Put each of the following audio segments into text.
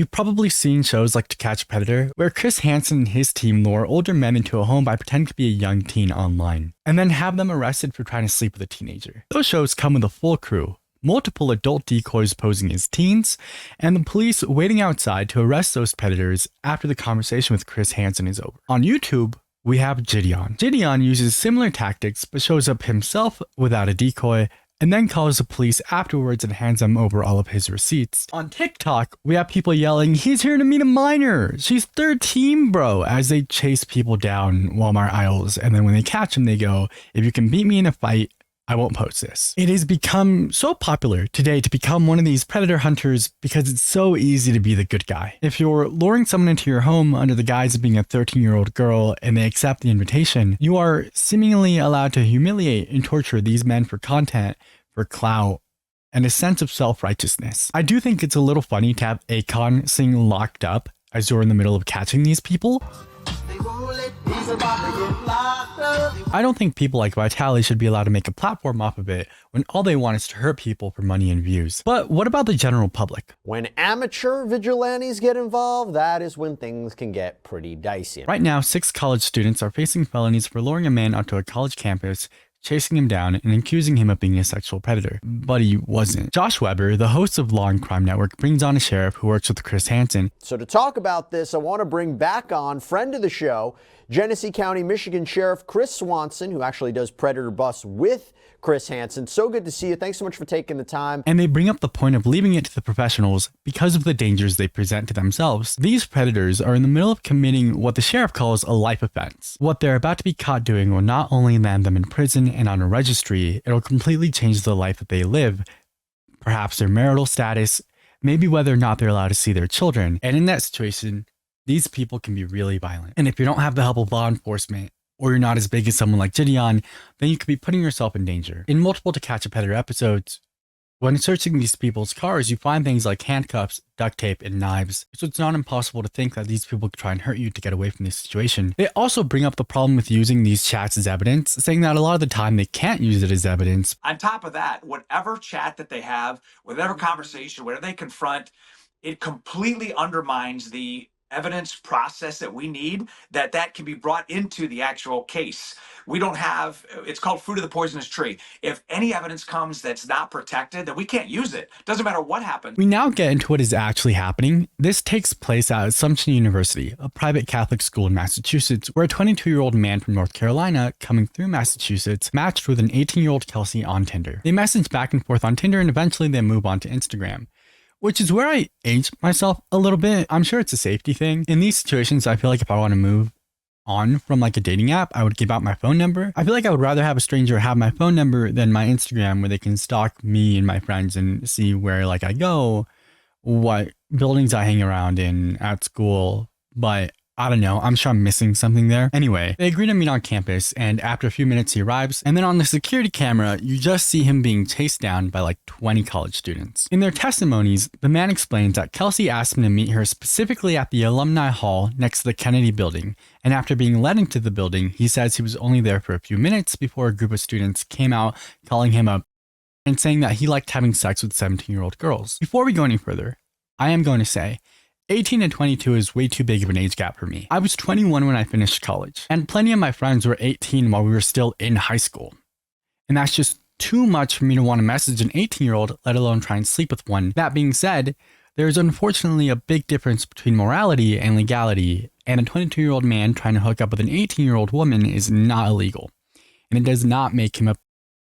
You've probably seen shows like To Catch a Predator, where Chris Hansen and his team lure older men into a home by pretending to be a young teen online, and then have them arrested for trying to sleep with a teenager. Those shows come with a full crew, multiple adult decoys posing as teens, and the police waiting outside to arrest those predators after the conversation with Chris Hansen is over. On YouTube, we have Gideon. Gideon uses similar tactics but shows up himself without a decoy, and then calls the police afterwards and hands them over all of his receipts. On TikTok, we have people yelling, "He's here to meet a minor! She's 13, bro!" as they chase people down Walmart aisles, and then when they catch them, they go, "If you can beat me in a fight, I won't post this." It has become so popular today to become one of these predator hunters because it's so easy to be the good guy. If you're luring someone into your home under the guise of being a 13-year-old girl and they accept the invitation, you are seemingly allowed to humiliate and torture these men for content, for clout, and a sense of self-righteousness. I do think it's a little funny to have Akon sing Locked Up as you're in the middle of catching these people. I don't think people like Vitaly should be allowed to make a platform off of it when all they want is to hurt people for money and views. But what about the general public? When amateur vigilantes get involved, that is when things can get pretty dicey. Right now, 6 college students are facing felonies for luring a man onto a college campus, chasing him down, and accusing him of being a sexual predator. But he wasn't. Josh Weber, the host of Law and Crime Network, brings on a sheriff who works with Chris Hansen. So to talk about this, I want to bring back on friend of the show, Genesee County, Michigan Sheriff Chris Swanson, who actually does Predator Busts with Chris Hansen. So good to see you. Thanks so much for taking the time. And they bring up the point of leaving it to the professionals because of the dangers they present to themselves. These predators are in the middle of committing what the sheriff calls a life offense. What they're about to be caught doing will not only land them in prison and on a registry, it'll completely change the life that they live, perhaps their marital status, maybe whether or not they're allowed to see their children. And in that situation, these people can be really violent. And if you don't have the help of law enforcement, or you're not as big as someone like Gideon, then you could be putting yourself in danger. In multiple To Catch a Predator episodes, when searching these people's cars, you find things like handcuffs, duct tape, and knives. So it's not impossible to think that these people could try and hurt you to get away from this situation. They also bring up the problem with using these chats as evidence, saying that a lot of the time they can't use it as evidence. On top of that, whatever chat that they have, whatever conversation, whatever they confront, it completely undermines the evidence process that we need, that can be brought into the actual case. We don't have, it's called fruit of the poisonous tree. If any evidence comes that's not protected, then we can't use it. Doesn't matter what happens. We now get into what is actually happening. This takes place at Assumption University, a private Catholic school in Massachusetts, where a 22-year-old man from North Carolina coming through Massachusetts matched with an 18-year-old Kelsey on Tinder. They message back and forth on Tinder, and eventually they move on to Instagram, which is where I age myself a little bit. I'm sure it's a safety thing. In these situations, I feel like if I want to move on from like a dating app, I would give out my phone number. I feel like I would rather have a stranger have my phone number than my Instagram, where they can stalk me and my friends and see where like I go, what buildings I hang around in at school. But I don't know, I'm sure I'm missing something there. Anyway, they agree to meet on campus, and after a few minutes he arrives, and then on the security camera, you just see him being chased down by like 20 college students. In their testimonies, the man explains that Kelsey asked him to meet her specifically at the alumni hall next to the Kennedy building, and after being led into the building, he says he was only there for a few minutes before a group of students came out calling him up and saying that he liked having sex with 17-year-old girls. Before we go any further, I am going to say, 18 and 22 is way too big of an age gap for me. I was 21 when I finished college, and plenty of my friends were 18 while we were still in high school. And that's just too much for me to want to message an 18-year-old, let alone try and sleep with one. That being said, there is unfortunately a big difference between morality and legality, and a 22-year-old man trying to hook up with an 18-year-old woman is not illegal, and it does not make him a...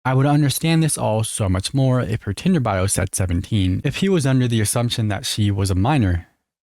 I would understand this all so much more if her Tinder bio said 17, if he was under the assumption that she was a minor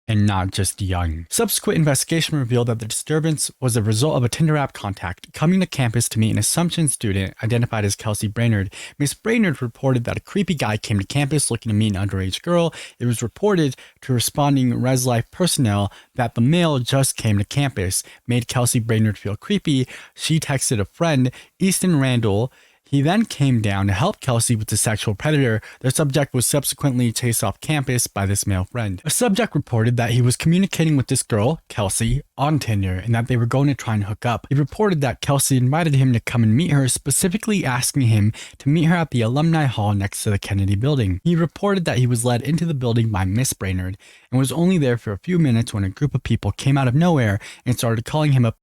and not just young. Subsequent investigation revealed that the disturbance was a result of a Tinder app contact coming to campus to meet an Assumption student identified as Kelsey Brainerd. Miss Brainerd reported that a creepy guy came to campus looking to meet an underage girl. It was reported to responding Res Life personnel that the male just came to campus, made Kelsey Brainerd feel creepy. She texted a friend, Easton Randall. He then came down to help Kelsey with the sexual predator. The subject was subsequently chased off campus by this male friend. A subject reported that he was communicating with this girl, Kelsey, on Tinder and that they were going to try and hook up. He reported that Kelsey invited him to come and meet her, specifically asking him to meet her at the alumni hall next to the Kennedy building. He reported that he was led into the building by Miss Brainerd and was only there for a few minutes when a group of people came out of nowhere and started calling him a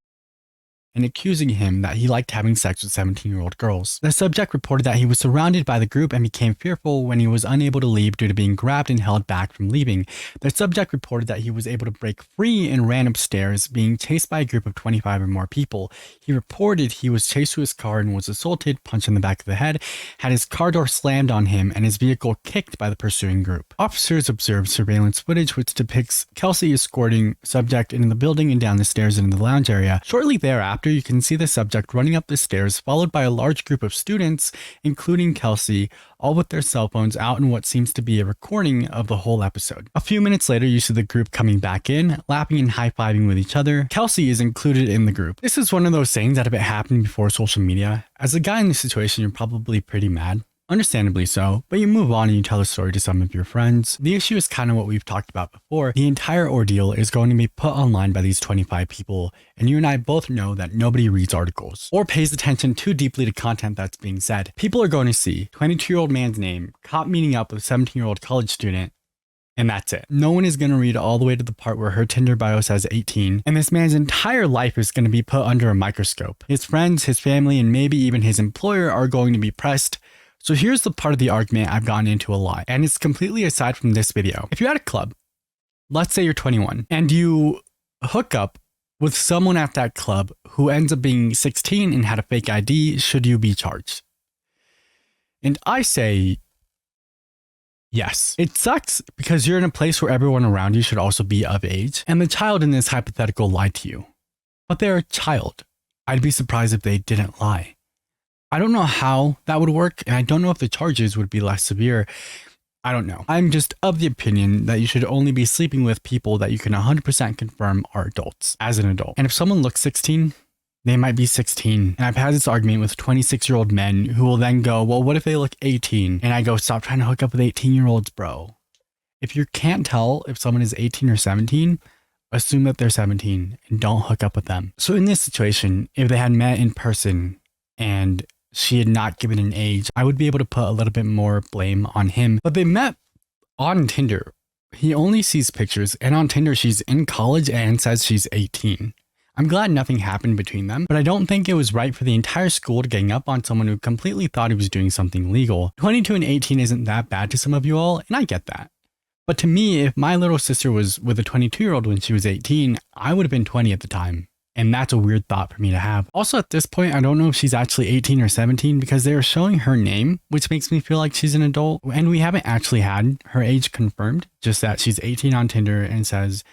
and accusing him that he liked having sex with 17-year-old girls. The subject reported that he was surrounded by the group and became fearful when he was unable to leave due to being grabbed and held back from leaving. The subject reported that he was able to break free and ran upstairs, being chased by a group of 25 or more people. He reported he was chased to his car and was assaulted, punched in the back of the head, had his car door slammed on him, and his vehicle kicked by the pursuing group. Officers observed surveillance footage which depicts Kelsey escorting subject into the building and down the stairs into the lounge area. Shortly thereafter, you can see the subject running up the stairs, followed by a large group of students, including Kelsey, all with their cell phones out in what seems to be a recording of the whole episode. A few minutes later, you see the group coming back in, laughing and high-fiving with each other. Kelsey is included in the group. This is one of those things that if it happened before social media, as a guy in this situation, you're probably pretty mad. Understandably so, but you move on and you tell the story to some of your friends. The issue is kind of what we've talked about before. The entire ordeal is going to be put online by these 25 people, and you and I both know that nobody reads articles or pays attention too deeply to content that's being said. People are going to see 22-year-old man's name, caught meeting up with a 17-year-old college student, and that's it. No one is going to read all the way to the part where her Tinder bio says 18, and this man's entire life is going to be put under a microscope. His friends, his family, and maybe even his employer are going to be pressed. So here's the part of the argument I've gotten into a lot, and it's completely aside from this video. If you're at a club, let's say you're 21, and you hook up with someone at that club who ends up being 16 and had a fake ID, should you be charged? And I say yes. It sucks because you're in a place where everyone around you should also be of age, and the child in this hypothetical lied to you. But they're a child. I'd be surprised if they didn't lie. I don't know how that would work, and I don't know if the charges would be less severe. I don't know. I'm just of the opinion that you should only be sleeping with people that you can 100% confirm are adults as an adult. And if someone looks 16, they might be 16. And I've had this argument with 26-year-old men who will then go, well, what if they look 18? And I go, stop trying to hook up with 18-year-olds, bro. If you can't tell if someone is 18 or 17, assume that they're 17 and don't hook up with them. So in this situation, if they had met in person and she had not given an age, I would be able to put a little bit more blame on him. But they met on Tinder. He only sees pictures, and on Tinder she's in college and says she's 18. I'm glad nothing happened between them, but I don't think it was right for the entire school to gang up on someone who completely thought he was doing something legal. 22 and 18 isn't that bad to some of you all, and I get that. But to me, if my little sister was with a 22-year-old when she was 18, I would have been 20 at the time. And that's a weird thought for me to have. Also, at this point, I don't know if she's actually 18 or 17 because they are showing her name, which makes me feel like she's an adult. And we haven't actually had her age confirmed, just that she's 18 on Tinder and says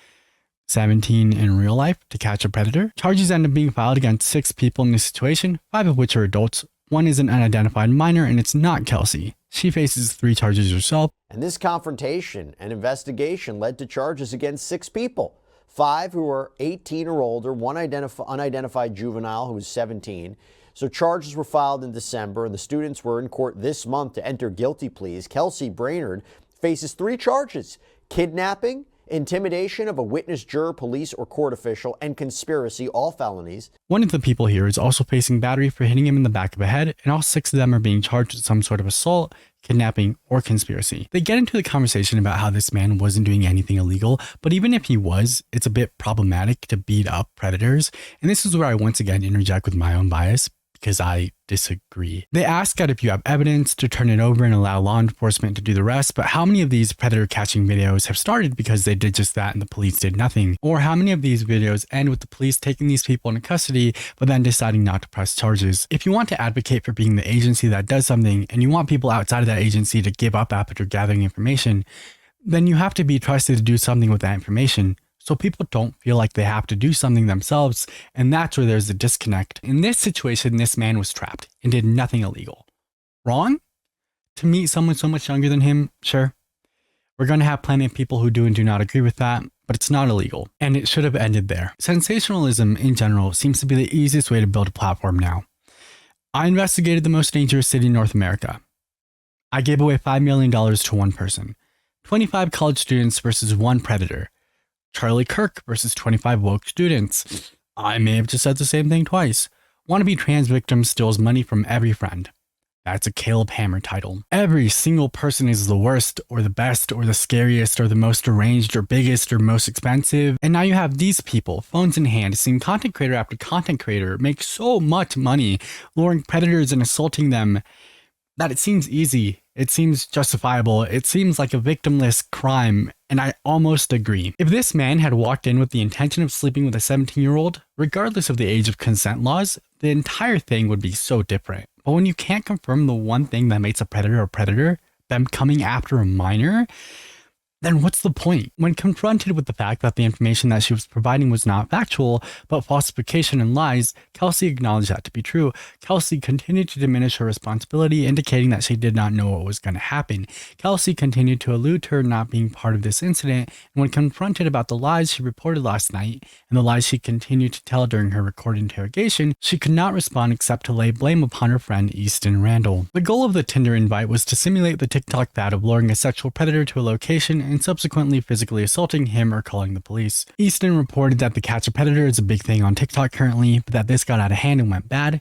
17 in real life to catch a predator. Charges end up being filed against 6 people in this situation, 5 of which are adults. 1 is an unidentified minor, and it's not Kelsey. She faces 3 charges herself. And this confrontation and investigation led to charges against 6 people. 5 who were 18 or older, 1 unidentified juvenile who was 17. So charges were filed in December, and the students were in court this month to enter guilty pleas. Kelsey Brainerd faces 3 charges: kidnapping, intimidation of a witness, juror, police, or court official, and conspiracy, all felonies. One of the people here is also facing battery for hitting him in the back of the head, and all 6 of them are being charged with some sort of assault, kidnapping, or conspiracy. They get into the conversation about how this man wasn't doing anything illegal, but even if he was, it's a bit problematic to beat up predators. And this is where I once again interject with my own bias, because I disagree. They ask that if you have evidence to turn it over and allow law enforcement to do the rest, but how many of these predator catching videos have started because they did just that and the police did nothing? Or how many of these videos end with the police taking these people into custody, but then deciding not to press charges? If you want to advocate for being the agency that does something, and you want people outside of that agency to give up after gathering information, then you have to be trusted to do something with that information. So people don't feel like they have to do something themselves, and that's where there's a disconnect. In this situation, this man was trapped and did nothing illegal. Wrong? To meet someone so much younger than him, sure. We're going to have plenty of people who do and do not agree with that, but it's not illegal, and it should have ended there. Sensationalism in general seems to be the easiest way to build a platform now. I investigated the most dangerous city in North America. I gave away $5 million to one person. 25 college students versus one predator. Charlie Kirk versus 25 woke students. I may have just said the same thing twice. Wannabe trans victim steals money from every friend. That's a Caleb Hammer title. Every single person is the worst or the best or the scariest or the most deranged or biggest or most expensive. And now you have these people, phones in hand, seeing content creator after content creator make so much money, luring predators and assaulting them, that it seems easy, it seems justifiable, it seems like a victimless crime, and I almost agree. If this man had walked in with the intention of sleeping with a 17-year-old, regardless of the age of consent laws, the entire thing would be so different. But when you can't confirm the one thing that makes a predator, them coming after a minor, then what's the point? When confronted with the fact that the information that she was providing was not factual, but falsification and lies, Kelsey acknowledged that to be true. Kelsey continued to diminish her responsibility, indicating that she did not know what was going to happen. Kelsey continued to allude to her not being part of this incident, and when confronted about the lies she reported last night, and the lies she continued to tell during her recorded interrogation, she could not respond except to lay blame upon her friend Easton Randall. The goal of the Tinder invite was to simulate the TikTok fad of luring a sexual predator to a location and subsequently physically assaulting him or calling the police. Easton reported that the catch a predator is a big thing on TikTok currently, but that this got out of hand and went bad.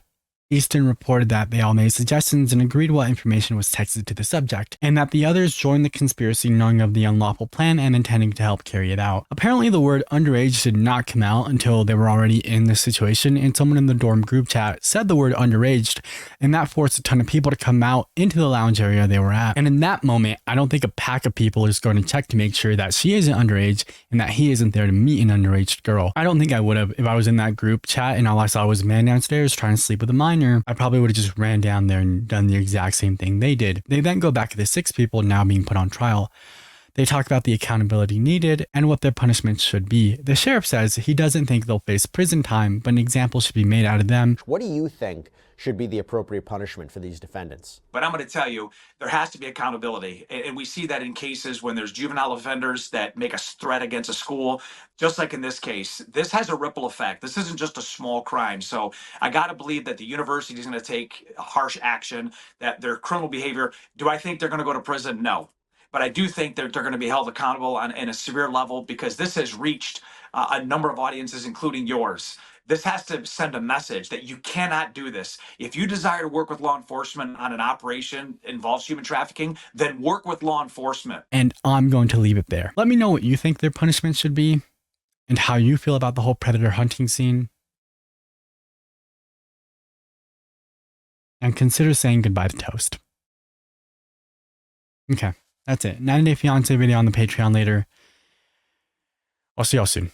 Easton reported that they all made suggestions and agreed what information was texted to the subject, and that the others joined the conspiracy knowing of the unlawful plan and intending to help carry it out. Apparently the word underage did not come out until they were already in this situation, and someone in the dorm group chat said the word underaged, and that forced a ton of people to come out into the lounge area they were at. And in that moment, I don't think a pack of people is going to check to make sure that she isn't underage and that he isn't there to meet an underage girl. I don't think I would have if I was in that group chat and all I saw was a man downstairs trying to sleep with a minor. I probably would have just ran down there and done the exact same thing they did. They then go back to the 6 people now being put on trial. They talk about the accountability needed and what their punishments should be. The sheriff says he doesn't think they'll face prison time, but an example should be made out of them. What do you think should be the appropriate punishment for these defendants? But I'm going to tell you, there has to be accountability. And we see that in cases when there's juvenile offenders that make a threat against a school, just like in this case. This has a ripple effect. This isn't just a small crime. So I got to believe that the university is going to take harsh action, that their criminal behavior. Do I think they're going to go to prison? No. But I do think that they're going to be held accountable on a severe level because this has reached a number of audiences, including yours. This has to send a message that you cannot do this. If you desire to work with law enforcement on an operation that involves human trafficking, then work with law enforcement. And I'm going to leave it there. Let me know what you think their punishment should be and how you feel about the whole predator hunting scene. And consider saying goodbye to toast. Okay, that's it. 90 Day Fiancé video on the Patreon later. I'll see y'all soon.